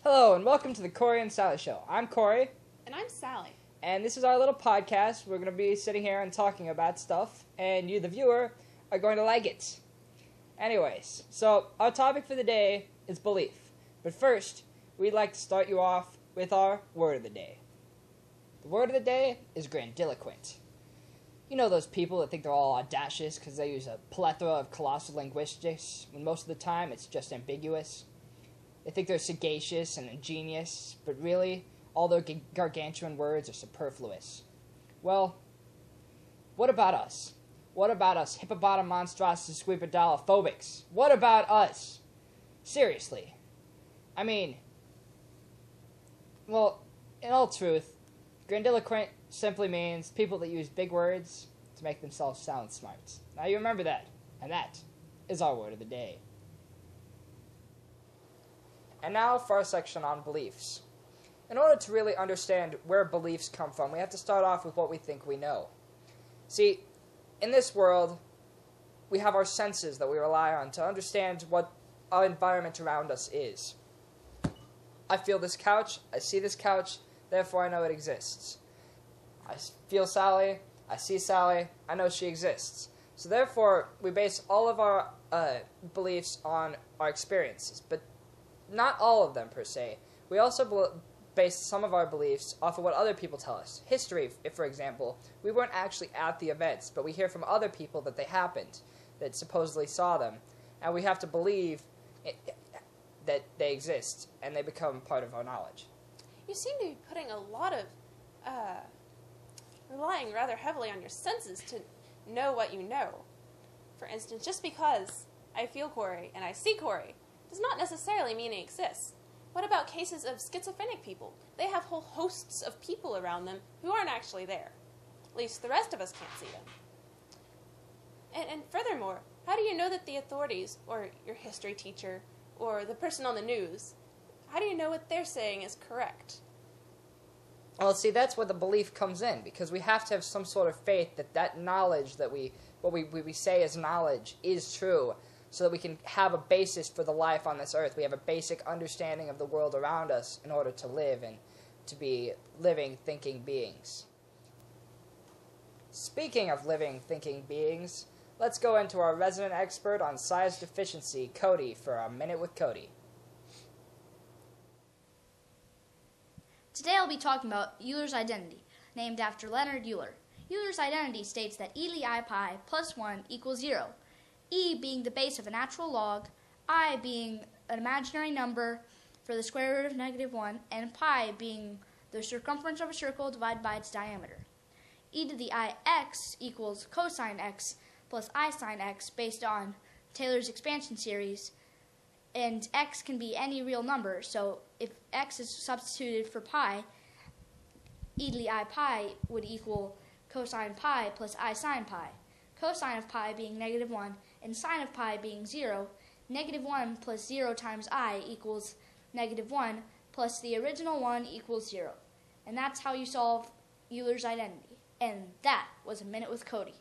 Hello and welcome to the Cory and Sally Show. I'm Cory. And I'm Sally. And this is our little podcast. We're going to be sitting here and talking about stuff, and you, the viewer, are going to like it. Anyways, so our topic for the day is belief. But first, we'd like to start you off with our word of the day. The word of the day is grandiloquent. You know those people that think they're all audacious because they use a plethora of colossal linguistics, when most of the time it's just ambiguous? They think they're sagacious and ingenious, but really, all their gargantuan words are superfluous. Well, what about us? What about us hippopotamonstrous squeepedalophobics? What about us? Seriously. I mean, well, in all truth, grandiloquent simply means people that use big words to make themselves sound smart. Now you remember that, and that is our word of the day. And now for our section on beliefs. In order to really understand where beliefs come from, we have to start off with what we think we know. See, in this world, we have our senses that we rely on to understand what our environment around us is. I feel this couch, I see this couch, therefore I know it exists. I feel Sally, I see Sally, I know she exists. So therefore, we base all of our beliefs on our experiences, but not all of them, per se. We also base some of our beliefs off of what other people tell us. History, if, for example, we weren't actually at the events, but we hear from other people that they happened, that supposedly saw them, and we have to believe that they exist, and they become part of our knowledge. You seem to be putting a lot of, relying rather heavily on your senses to know what you know. For instance, just because I feel Cory and I see Cory does not necessarily mean he exists. What about cases of schizophrenic people? They have whole hosts of people around them who aren't actually there. At least the rest of us can't see them. And furthermore, how do you know that the authorities, or your history teacher, or the person on the news, how do you know what they're saying is correct? Well, see, that's where the belief comes in, because we have to have some sort of faith that that knowledge that what we say as knowledge is true, so that we can have a basis for the life on this earth. We have a basic understanding of the world around us in order to live and to be living, thinking beings. Speaking of living, thinking beings, let's go into our resident expert on size deficiency, Cody, for a Minute with Cody. Today I'll be talking about Euler's identity, named after Leonard Euler. Euler's identity states that e⁻ pi plus 1 equals 0. E being the base of a natural log, I being an imaginary number for the square root of -1, and pi being the circumference of a circle divided by its diameter. E to the I x equals cosine x plus I sine x based on Taylor's expansion series, and x can be any real number, so if x is substituted for pi, e to the I pi would equal cosine pi plus I sine pi. Cosine of pi being -1 and sine of pi being 0, -1 plus 0 times I equals -1 plus the original 1 equals 0. And that's how you solve Euler's identity. And that was a Minute with Cody.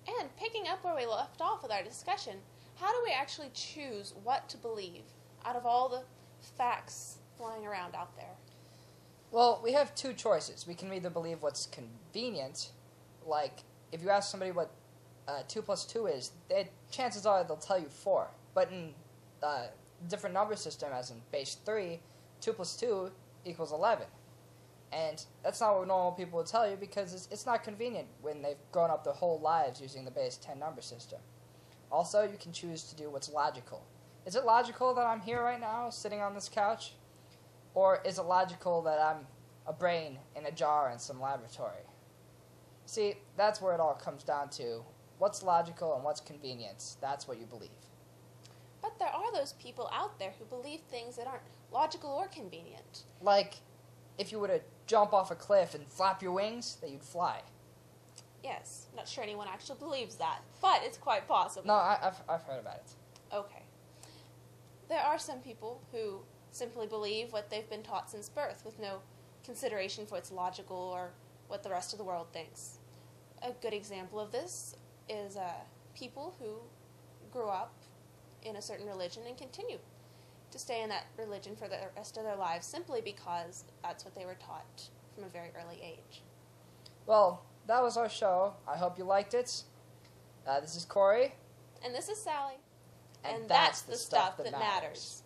And picking up where we left off with our discussion, how do we actually choose what to believe out of all the facts flying around out there? Well, we have two choices. We can either believe what's convenient, like if you ask somebody what 2 plus 2 is, chances are they'll tell you 4. But in a different number system, as in base 3, 2 plus 2 equals 11. And that's not what normal people would tell you, because it's not convenient when they've grown up their whole lives using the base 10 number system. Also, you can choose to do what's logical. Is it logical that I'm here right now, sitting on this couch? Or is it logical that I'm a brain in a jar in some laboratory? See, that's where it all comes down to. What's logical and what's convenient? That's what you believe. But there are those people out there who believe things that aren't logical or convenient. Like, if you were to jump off a cliff and flap your wings, that you'd fly. Yes, not sure anyone actually believes that, but it's quite possible. No, I've heard about it. Okay. There are some people who simply believe what they've been taught since birth with no consideration for its logical or what the rest of the world thinks. A good example of this is people who grew up in a certain religion and continue to stay in that religion for the rest of their lives simply because that's what they were taught from a very early age. Well, that was our show. I hope you liked it. This is Cory. And this is Sally. And that's the stuff that matters.